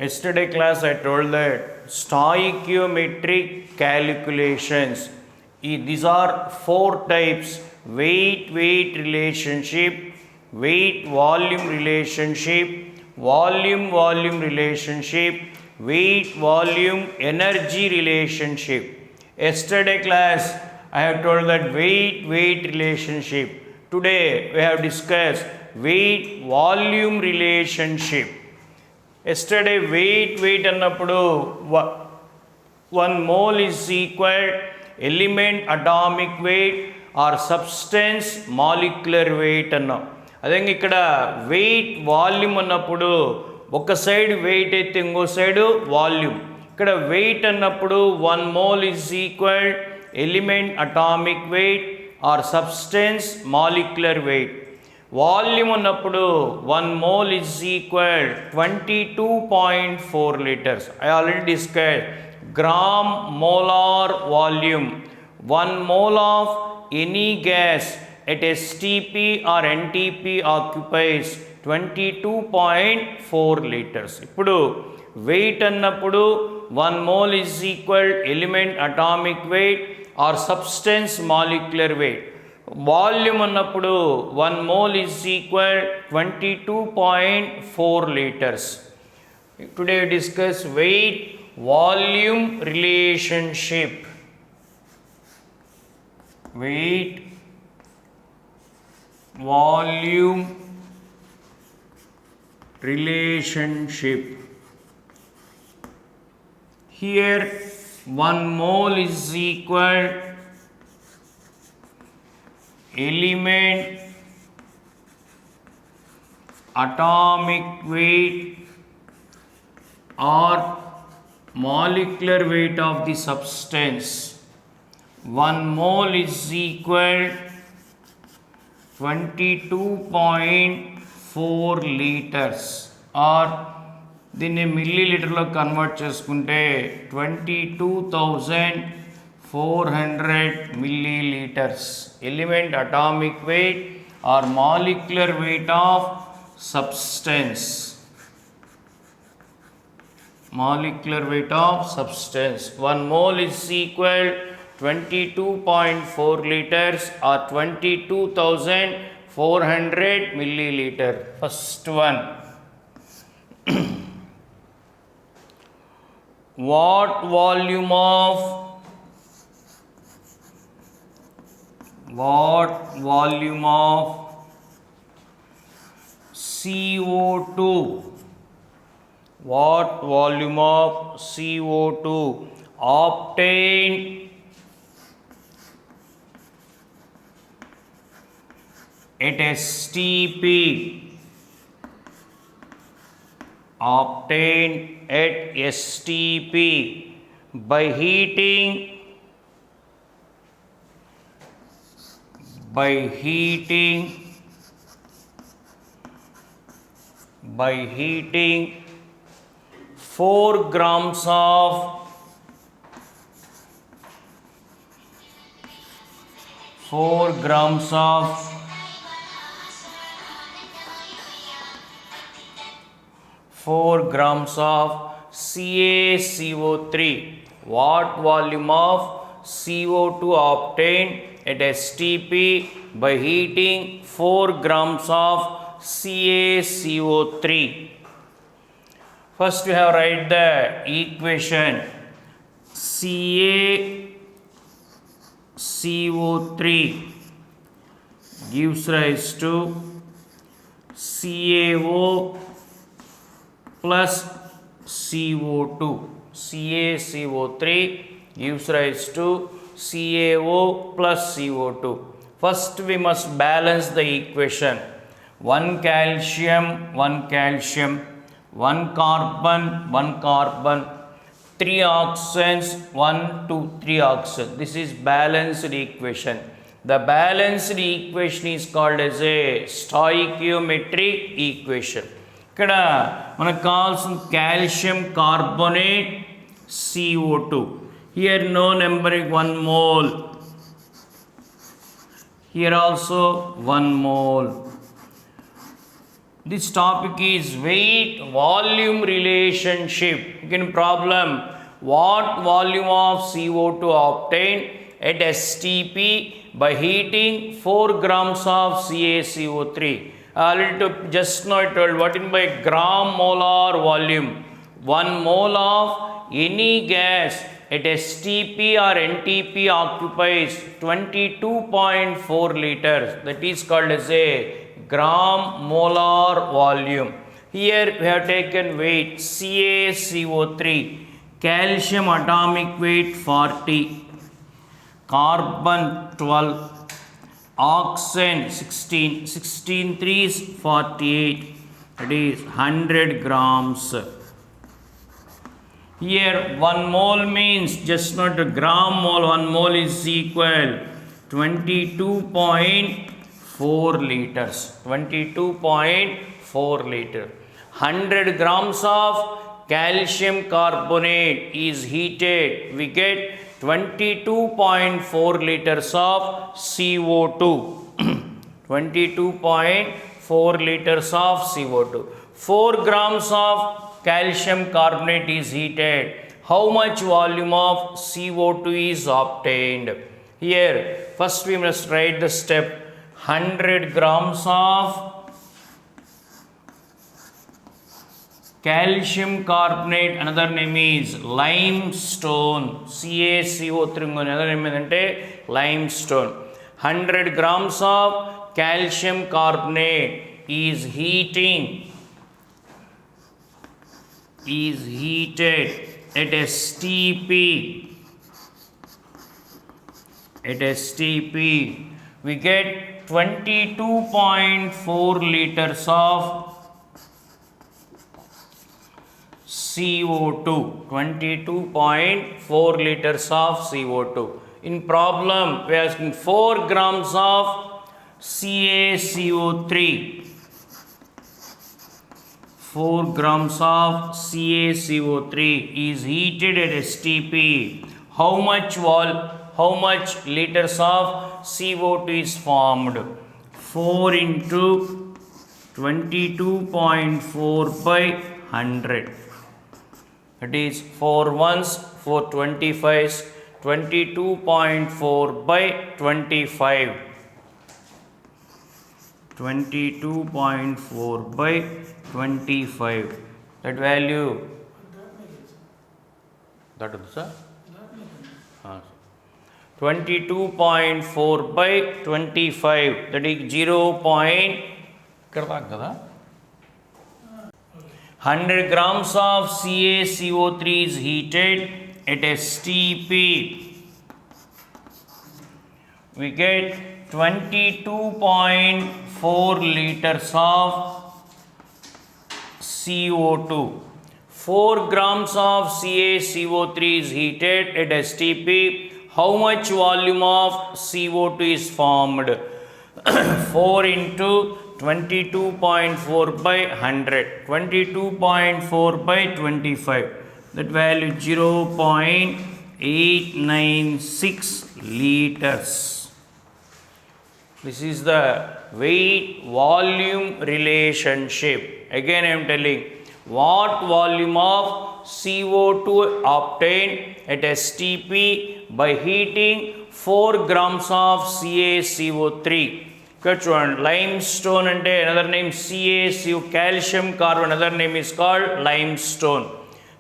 Yesterday class I told that stoichiometric calculations. These are four types: weight relationship, weight volume relationship, volume relationship, weight volume energy relationship. Yesterday class I have told that weight relationship. Today we have discussed weight volume relationship. Yesterday weight అన్నప్పుడు 1 mole is equal element atomic weight or substance molecular weight అన్నాం. అదే ఇక్కడ wait volume అన్నప్పుడు ఒక side wait అయితే ఇంకో side volume. ఇక్కడ wait అన్నప్పుడు 1 mole is equal element atomic weight or substance molecular weight. Volume ఉన్నప్పుడు 1 mole is equal 22.4 liters. I already discussed gram molar volume. 1 mole of any gas at STP or NTP occupies 22.4 liters. ఇప్పుడు wait అన్నప్పుడు 1 mole is equal element atomic weight or substance molecular weight. Volume అన్నప్పుడు 1 mole is equal 22.4 liters. Today we discuss weight volume relationship. Weight volume relationship. Here 1 mole is equal element atomic weight or molecular weight of the substance. 1 mole is equal 22.4 liters or దీన్ని milli లీటర్లో convert చేసుకుంటే 22,400 milliliters. Element atomic weight or molecular weight of substance. Molecular weight of substance. 1 mole is equal 22.4 liters or 22,400 milliliter. First one. What volume of CO2, what volume of CO2 obtained at STP, obtained at STP by heating 4 grams of 4 grams of CaCO3. What volume of CO2 obtained at STP by heating 4 grams of CaCO3? First we have write the equation. CaCO3 gives rise to CaO plus CO2. CaCO3 gives rise to CaO plus CO2. First we must balance the equation. 1 calcium, 1 carbon, 3 oxygens, 1, 2, 3 oxygen. This is balanced equation. The balanced equation is called as a stoichiometric equation. ఇక్కడ మనకు కావాల్సిన calcium carbonate CO2. Here no numbering 1 mole. Here also 1 mole. This topic is weight volume relationship. Again problem, what volume of CO2 obtained at STP by heating 4 grams of CaCO3? Just now I told what in by gram molar volume. 1 mole of any gas at STP or NTP occupies 22.4 liters. That is called as a gram molar volume. Here we have taken weight CaCO3, calcium atomic weight 40, carbon 12, oxygen 16, 16 3s 48, that is 100 grams. Here 1 mole means just not a gram mole, 1 mole is equal 22.4 liters, 22.4 liter. 100 grams of calcium carbonate is heated, we get 22.4 liters of CO2. 22.4 liters of CO2. 4 grams of calcium carbonate is heated. How much volume of CO2 is obtained? Here, first we must write the step. 100 grams of calcium carbonate, another name is limestone. CaCO3 another name is limestone. 100 grams of calcium carbonate is heated at STP. At STP, we get 22.4 liters of CO2. 22.4 liters of CO2. In problem, we are asking 4 grams of CaCO3. 4 grams of CaCO3 is heated at STP. How much liters of CO2 is formed? 4 into 22.4 by 100. That is 4 ones, 4 25s, 22.4 by 25. 22.4 by 25. That value. That is sir. 22.4 by 25. That is 100 grams of CaCO3 is heated at STP. We get 22.4 liters of CO2. 4 grams of CaCO3 is heated at STP. How much volume of CO2 is formed? 4 into 22.4 by 100. 22.4 by 25. That value 0.896 liters. This is the weight volume relationship. Again I am telling, what volume of CO2 obtained at STP by heating 4 grams of CaCO3. Limestone and another name CaCO, calcium carbon, another name is called limestone.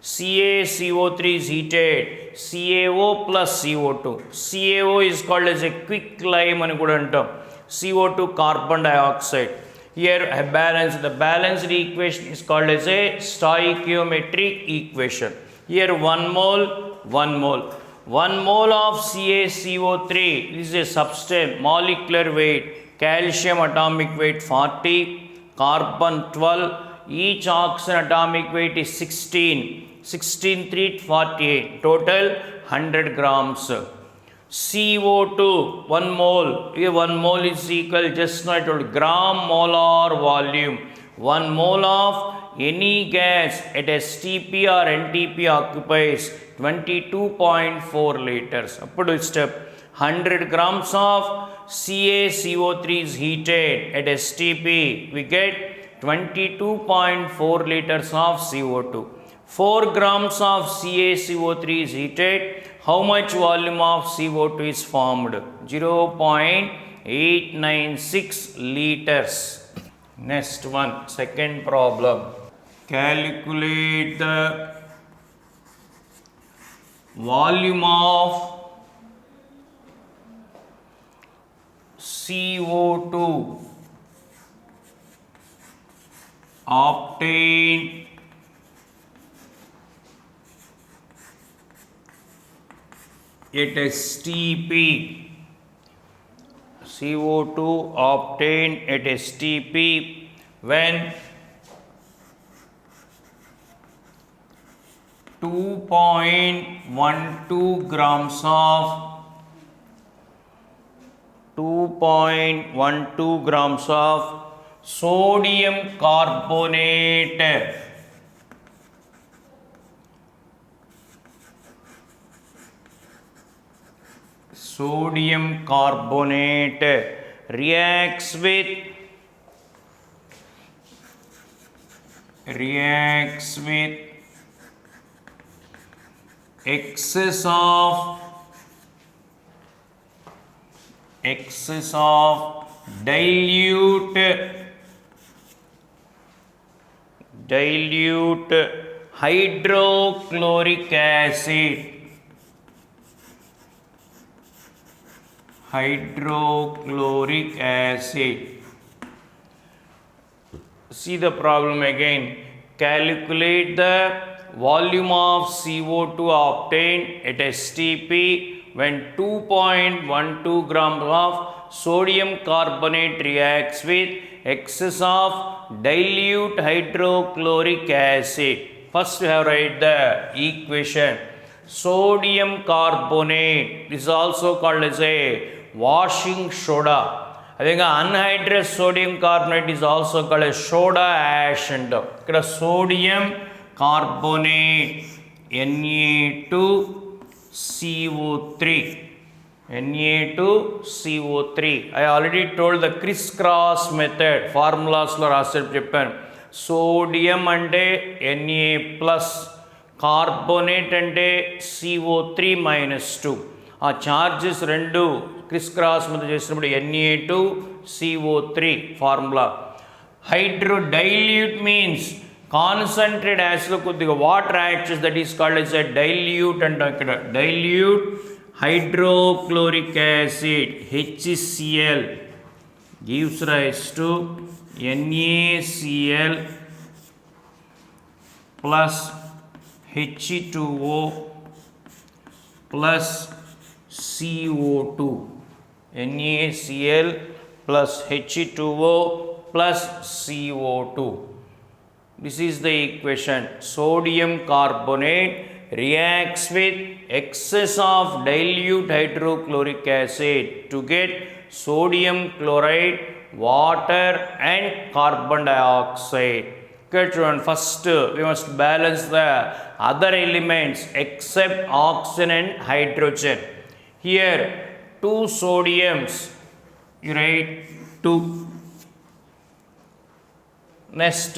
CaCO3 is heated, CaO plus CO2. CaO is called as a quick lime and CO2 carbon dioxide. Here a balance, the balanced equation is called as a stoichiometric equation. Here 1 mole, 1 mole. 1 mole of CaCO3 is a substance, molecular weight, calcium atomic weight 40, carbon 12, each oxygen atomic weight is 16, 16 3 48, total 100 grams. CO2 1 mole, here 1 mole is equal, just now I told, gram molar volume. 1 mole of any gas at STP or NTP occupies 22.4 liters. Up to step, 100 grams of CaCO3 is heated at STP, we get 22.4 liters of CO2. 4 grams of CaCO3 is heated. How much volume of CO2 is formed? 0.896 liters. Next one, second problem. Calculate the volume of CO2 obtained at STP. CO2 obtained at STP when 2.12 grams of 2.12 grams of sodium carbonate reacts with excess of dilute hydrochloric acid. See the problem again. Calculate the volume of CO2 obtained at STP when 2.12 grams of sodium carbonate reacts with excess of dilute hydrochloric acid. First we have to write the equation. Sodium carbonate, this is also called as a washing soda. I think anhydrous sodium carbonate is also called as soda ash. And sodium carbonate Na2CO3. I already told the crisscross method formulas lo rasadu cheppanu. Sodium ante Na plus, carbonate ante CO3 minus 2. ఆ charges రెండు criss cross మీద చేసినప్పుడు Na2CO3 formula. హైడ్రోడైల్యూట్ means concentrate యాసిడ్లో కొద్దిగా water add చేసి that is called as a dilute అంటాం. ఇక్కడ dilute hydrochloric acid HCl gives rise to NaCl plus H2O plus CO2. NaCl plus H2O plus CO2. This is the equation. Sodium carbonate reacts with excess of dilute hydrochloric acid to get sodium chloride, water and carbon dioxide. Okay, children, first we must balance the other elements except oxygen and hydrogen. Here 2 sodiums, you write 2. Next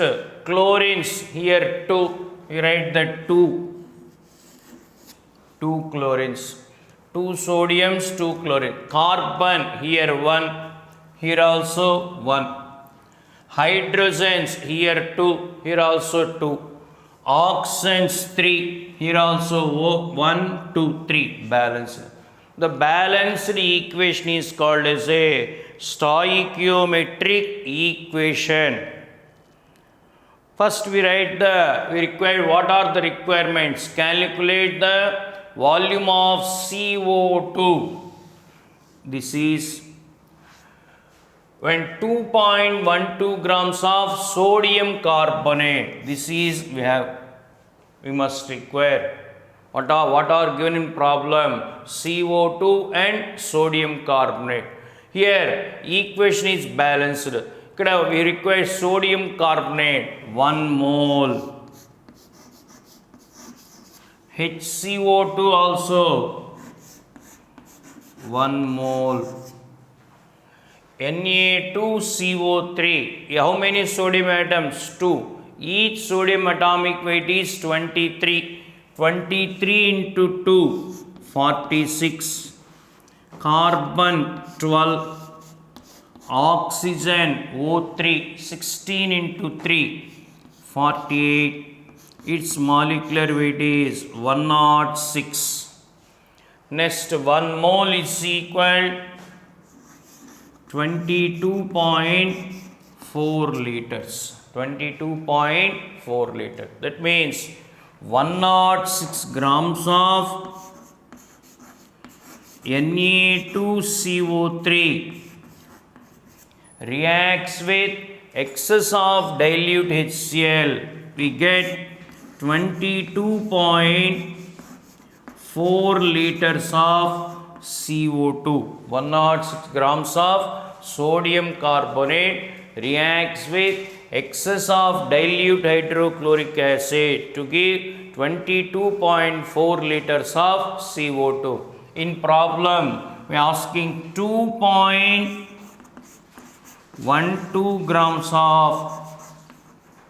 chlorines, here 2, you write that 2 chlorines. 2 sodiums, 2 chlorine. Carbon, here 1, here also 1. Hydrogens, here 2, here also 2. Oxygens 3, here also 1, 2, 3. Balance. The balanced equation is called as a stoichiometric equation. First we require what are the requirements. Calculate the volume of CO2. This is when 2.12 grams of sodium carbonate. This is we must require. What are given in problem? CO2 and sodium carbonate. Here equation is balanced. We require sodium carbonate 1 mole. HCO2 also 1 mole. Na2CO3. How many sodium atoms? 2. Each sodium atomic weight is 23. 23 into 2, 46. Carbon 12. Oxygen O3, 16 into 3, 48. Its molecular weight is 106. Next, 1 mole is equal 22.4 liters. 22.4 liters. That means 106 grams of Na2CO3 reacts with excess of dilute HCl. We get 22.4 liters of CO2. 106 grams of sodium carbonate reacts with excess of dilute hydrochloric acid to give 22.4 liters of CO2. In problem, we are asking 2.12 grams of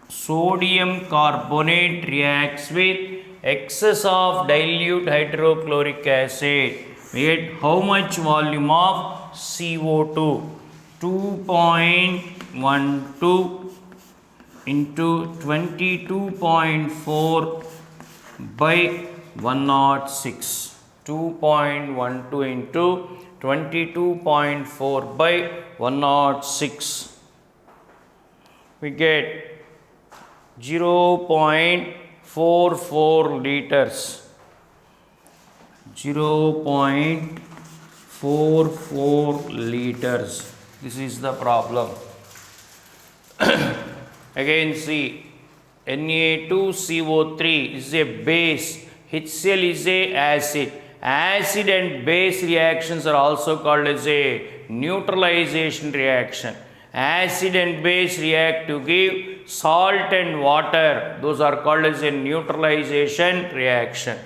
sodium carbonate reacts with excess of dilute hydrochloric acid. We get how much volume of CO2? 2.12 into 22.4 by 106. 2.12 into 22.4 by 106. We get 0.44 liters. 0.44 liters. This is the problem. Again see, Na2CO3 is a base, HCl is a acid. Acid and base reactions are also called as a neutralization reaction. Acid and base react to give salt and water. Those are called as a neutralization reaction.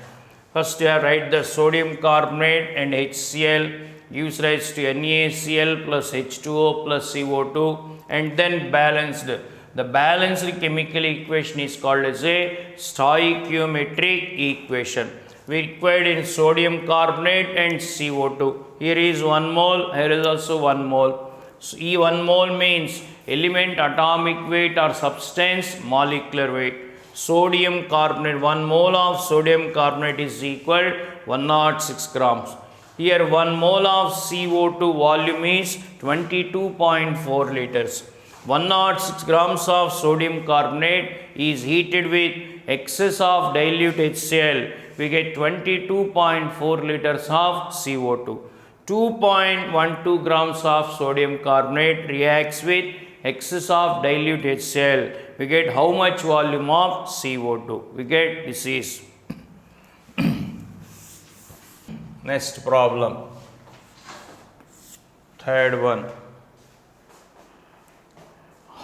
First you have write the sodium carbonate and HCl gives rise to NaCl plus H2O plus CO2 and then balanced. The balanced chemical equation is called as a stoichiometric equation. We required in sodium carbonate and CO2. Here is 1 mole, here is also 1 mole. So, 1 mole means element atomic weight or substance molecular weight. Sodium carbonate, 1 mole of sodium carbonate is equal 106 grams. Here 1 mole of CO2 volume is 22.4 liters. 106 grams of sodium carbonate is heated with excess of dilute HCl. We get 22.4 liters of CO2. 2.12 grams of sodium carbonate reacts with excess of dilute HCl. We get how much volume of CO2? We get this is. Next problem. Third one.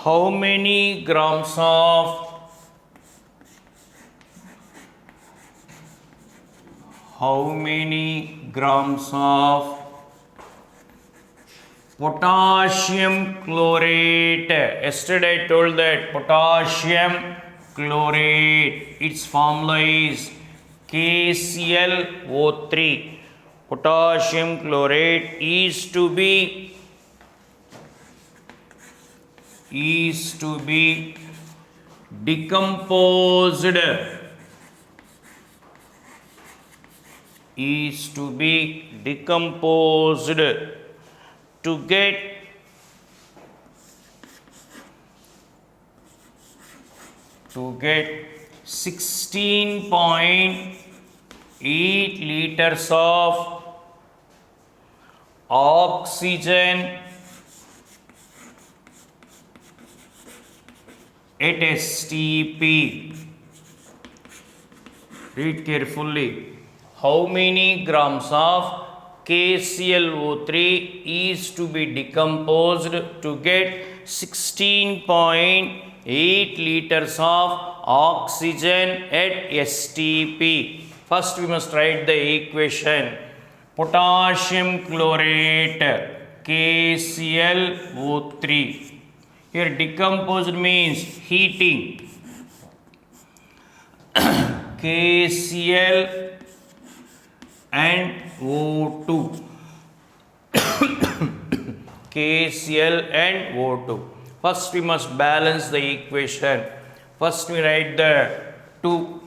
How many grams of potassium chlorate? Yesterday I told that potassium chlorate, its formula is KClO3. Potassium chlorate is to be decomposed to get 16.8 liters of oxygen at STP. Read carefully. How many grams of KClO3 is to be decomposed to get 16.8 liters of oxygen at STP? First we must write the equation. Potassium chlorate KClO3. Here decomposed means heating. KCl and O2. KCl and O2. First we must balance the equation. First we write the 2.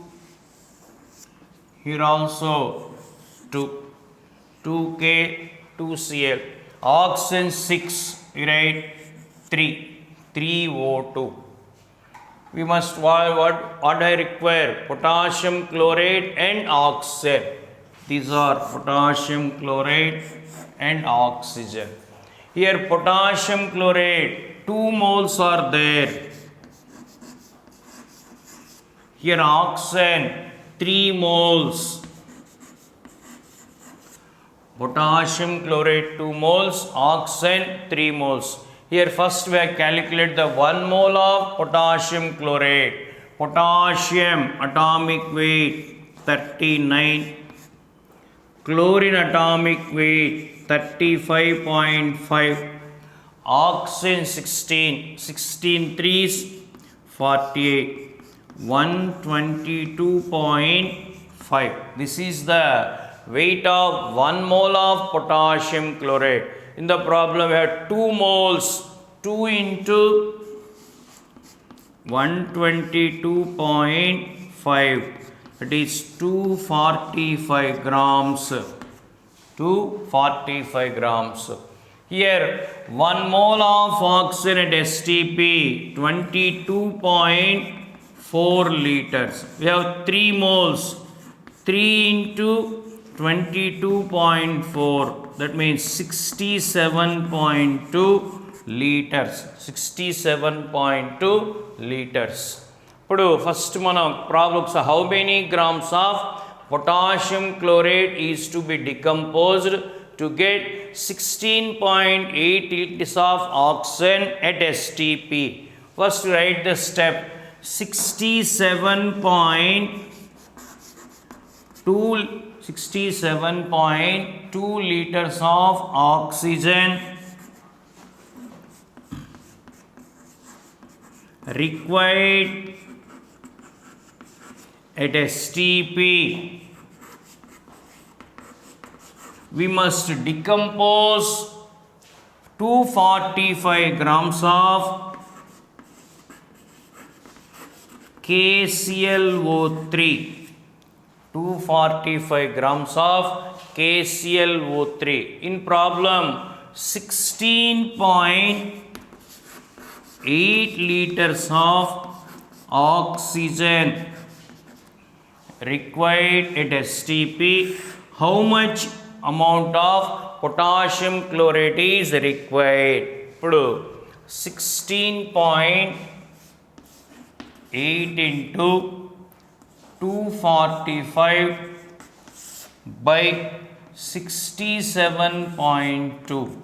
Here also 2. 2K, 2Cl. Oxygen 6, we write 3O2. We must, what I require? Potassium chloride and oxygen. These are potassium chloride and oxygen. Here potassium chloride, 2 moles are there. Here oxygen, 3 moles. Potassium chloride 2 moles, oxygen 3 moles. Here first we have calculated the 1 mole of potassium chloride. Potassium atomic weight 39. Chlorine atomic weight 35.5. Oxygen 16. 16 threes 48. 122.5. This is the weight of 1 mole of potassium chloride. In the problem we have 2 moles. 2 into 122.5. It is 245 grams. 245 grams. Here 1 mole of oxygen at STP 22.4 liters. We have 3 moles. 3 into 22.4, that means 67.2 liters. 67.2 liters. First problem, how many grams of potassium chloride is to be decomposed to get 16.8 liters of oxygen at STP. First write the step. 67.2 liters of oxygen required at STP. We must decompose 245 grams of KClO3. 245 grams of KClO3. In problem, 16.8 liters of oxygen required at STP. How much amount of potassium chloride is required? 16.8 into 245 by 67.2.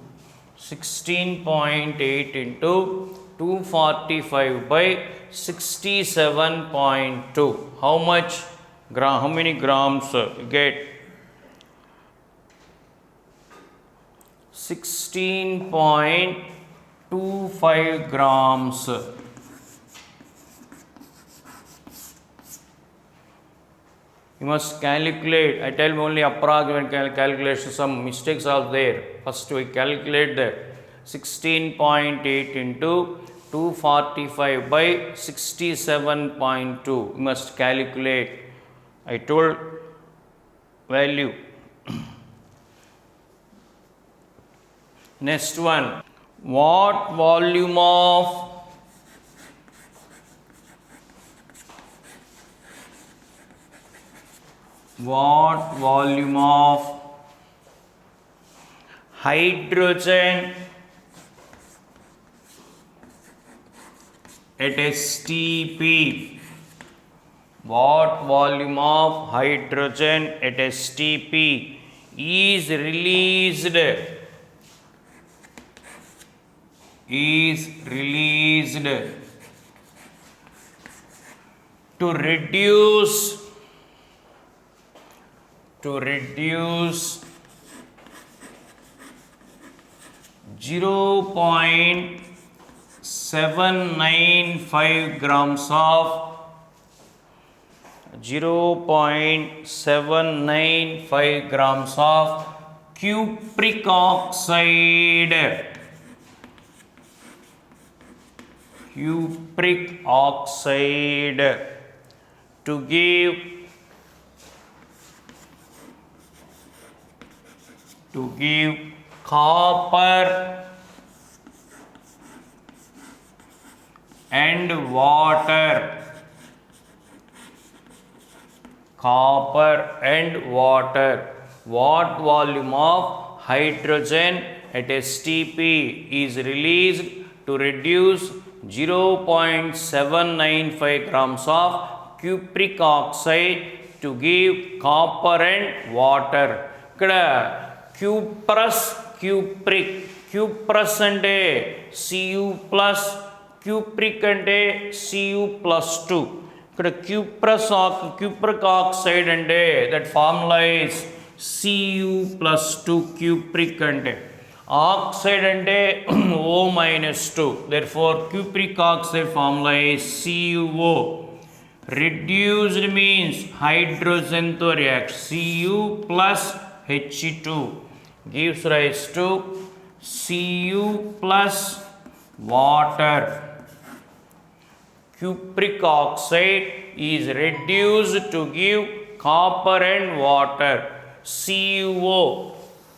16.8 into 245 by 67.2. How much? How many grams you get? 16.25 grams. You must calculate. I tell you only approximate calculation. Some mistakes are there. First we calculate the 16.8 into 245 by 67.2. You must calculate. I told value. Next one. What volume of hydrogen at STP? What volume of hydrogen at STP is released to reduce 0.795 grams of 0.795 grams of cupric oxide to give copper and water. What volume of hydrogen at STP is released to reduce 0.795 grams of cupric oxide to give copper and water. ఇక్కడ cuprous అంటే Cu plus, cupric అంటే Cu plus 2. ఇక్కడ cupric oxide అంటే that formula is Cu plus 2 cupric అంటే oxide అంటే O minus 2. Therefore cupric oxide formula is CuO. Reduced means hydrogen to react. Cu plus H2 gives rise to Cu plus water. Cupric oxide is reduced to give copper and water. CuO,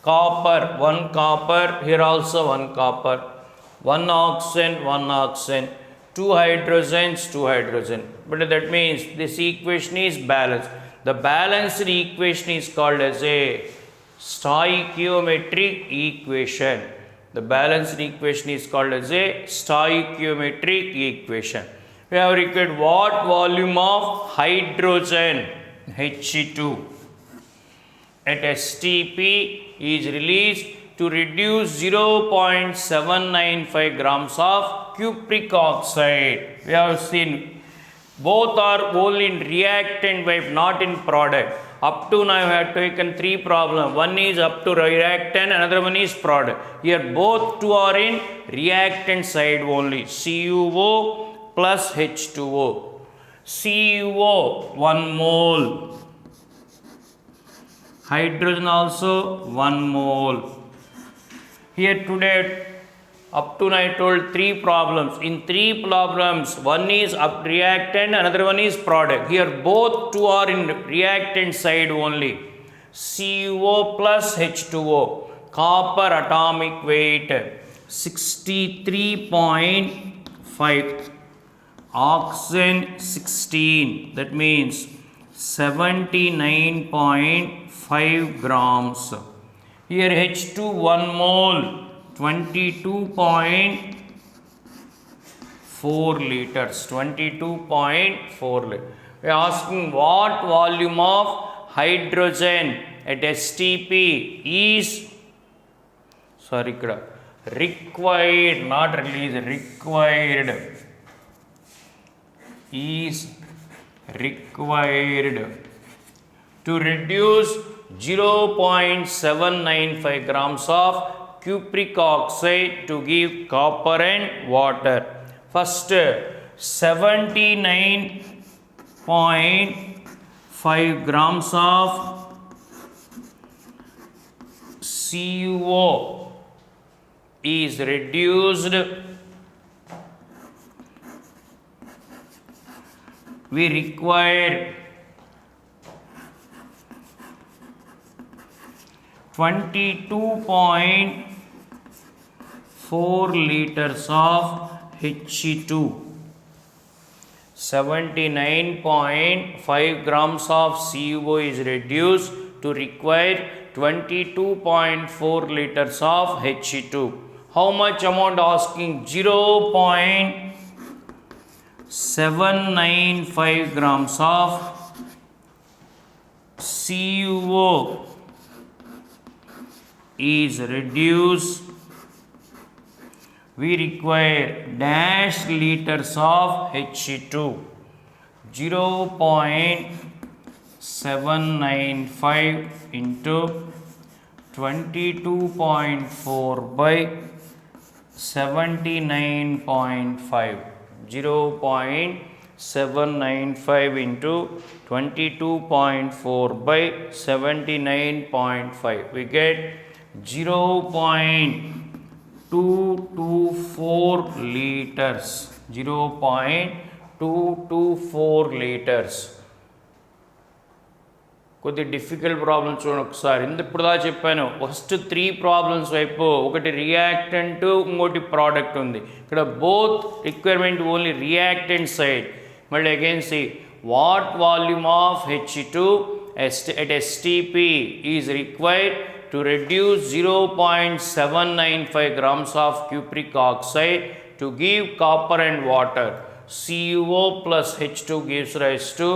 copper, 1 copper, here also 1 copper, 1 oxygen, 1 oxygen, 2 hydrogens, 2 hydrogen. But that means this equation is balanced. The balanced equation is called as a stoichiometric equation. The balanced equation is called as a stoichiometric equation. We have required what volume of hydrogen He2 at STP is released to reduce 0.795 grams of cupric oxide. We have seen both are only in reactant type, not in product. Up to now I have taken 3 problems. One is up to reactant, another one is product. Here both two are in reactant side only. CuO plus H2O. CuO 1 mole. Hydrogen also 1 mole. Here today up to now I told 3 problems. In 3 problems, one is up reactant, another one is product. Here both two are in reactant side only. CuO plus H2O. Copper atomic weight 63.5. Oxygen 16. That means 79.5 grams. Here H2 1 mole 22.4 liters. 22.4 liters. We are asking what volume of hydrogen at STP is required, not released, required to reduce 0.795 grams of cupric oxide to give copper and water. First 79.5 grams of CuO is reduced. We require 22.4 liters of He2. 79.5 grams of CuO is reduced to require 22.4 liters of He2. How much amount asking? 0.795 grams of CuO is reduced. We require dash liters of He2. 0.795 into 22.4 by 79.5. 0.795 into 22.4 by 79.5. We get 0.224 liters. 0.224 liters. కొద్ది difficult problems చూడండి ఒకసారి. ఇప్పుడు దా చెప్పాను first 3 problems వైపు ఒకటి reactant ఇంకోటి product ఉంది. ఇక్కడ both requirement only reactant side. మళ్ళీ again see what volume of H2 at STP is required to reduce 0.795 grams of cupric oxide to give copper and water. CuO plus H2 gives rise to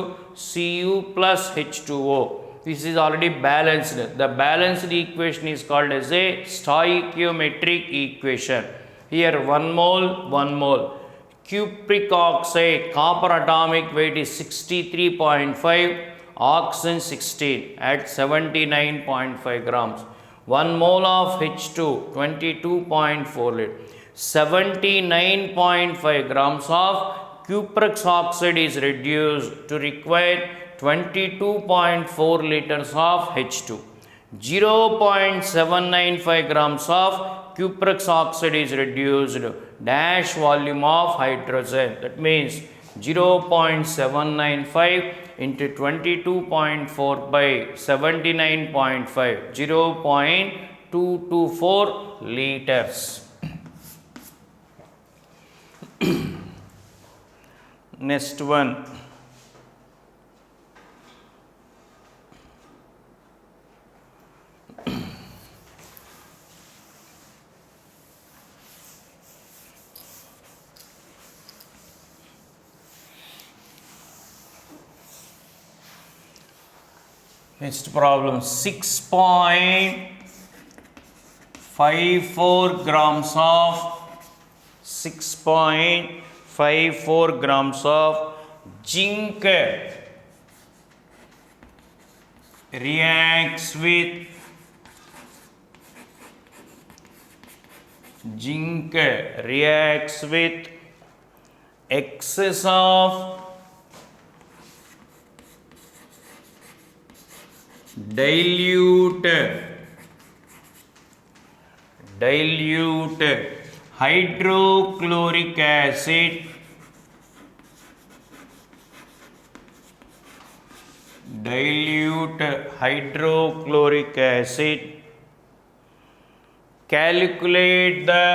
Cu plus H2O. This is already balanced. The balanced equation is called as a stoichiometric equation. Here 1 mole, 1 mole. Cupric oxide, copper atomic weight is 63.5, oxygen 16 at 79.5 grams. 1 mole of H2, 22.4 liters. 79.5 grams of cupric oxide is reduced to require 22.4 liters of H2. 0.795 grams of cupric oxide is reduced dash volume of hydrogen. That means 0.795 into 22.4 by 79.5, 0.224 liters. Next one. Next problem, 6.54 grams of 6.54 grams of zinc reacts with excess of dilute hydrochloric acid calculate the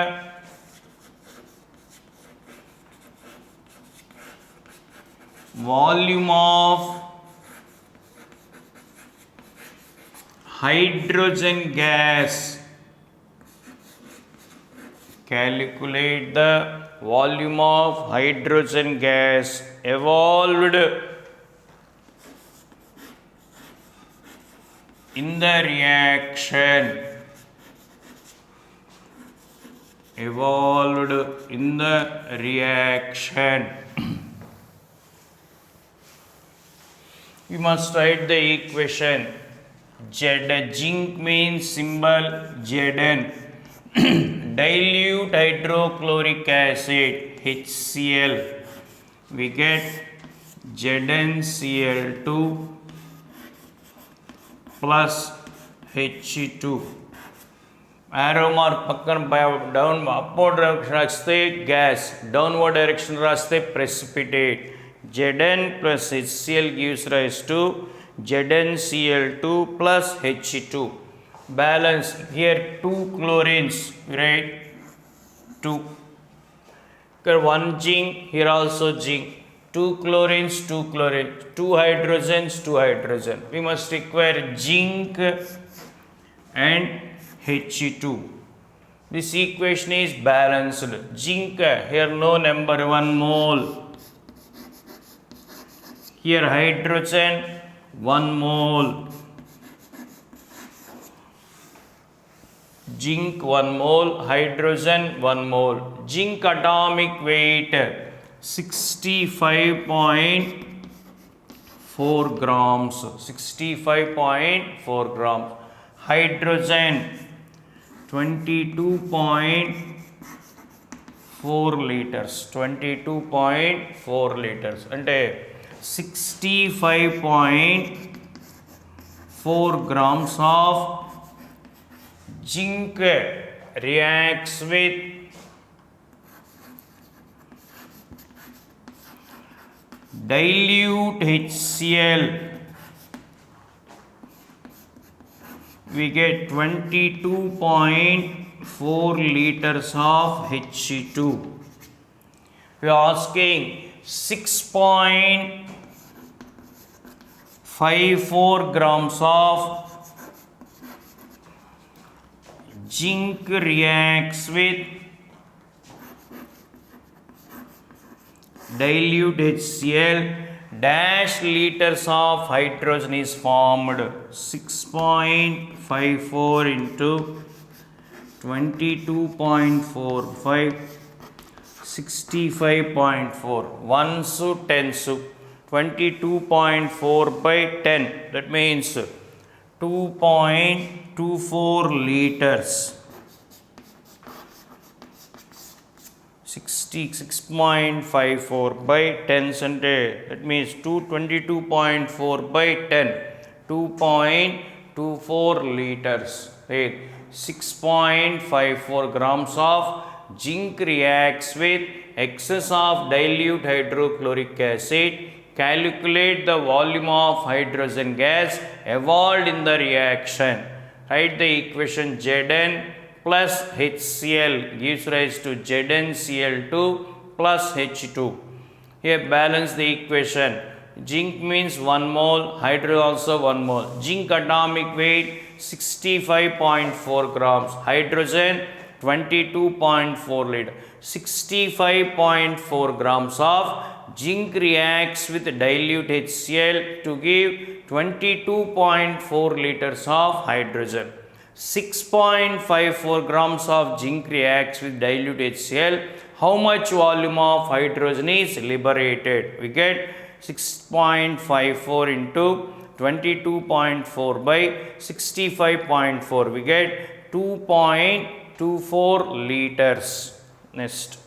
volume of hydrogen gas. Calculate the volume of hydrogen gas evolved in the reaction. We must write the equation. Zinc means symbol Zn. Dilute hydrochloric acid HCl. We get ZnCl2 plus H2. Arrow mark pakkan down upward direction raste gas, downward direction raste precipitate. Zn plus HCl gives rise to ZnCl2 plus H2. Balance here 2 chlorines, right? 2. Here 1 zinc, here also zinc. 2 chlorines, 2 chlorines. 2 hydrogens, 2 hydrogen. We must require zinc and H2. This equation is balanced. Zinc, here no number, 1 mole. Here hydrogen, 1 mole. Zinc 1 mole, hydrogen 1 mole. Zinc atomic weight 65.4 grams. 65.4 grams. Hydrogen 22.4 4 liters, 22.4 liters అంటే 65.4 grams of zinc reacts with dilute HCl. We get 22.4 liters of H2. We are asking 6.54 grams of zinc reacts with dilute HCl, dash liters of hydrogen is formed. 6.54 into 22.45, 65.4, 1s 10s, 22.4 by 10, that means 2.24 liters. 66.54 by 10 centi, that means 222.4 by 10, 2.24 liters. Right. 6.54 grams of zinc reacts with excess of dilute hydrochloric acid. Calculate the volume of hydrogen gas evolved in the reaction. Write the equation Zn plus HCl gives rise to ZnCl2 plus H2. Here balance the equation. Zinc means 1 mole, hydrogen also 1 mole. Zinc atomic weight 65.4 grams, hydrogen 22.4 liter. 65.4 grams of zinc reacts with dilute HCl to give 22.4 liters of hydrogen. 6.54 grams of zinc reacts with dilute HCl. How much volume of hydrogen is liberated? We get 6.54 into 22.4 by 65.4. We get 2.24 liters. Next.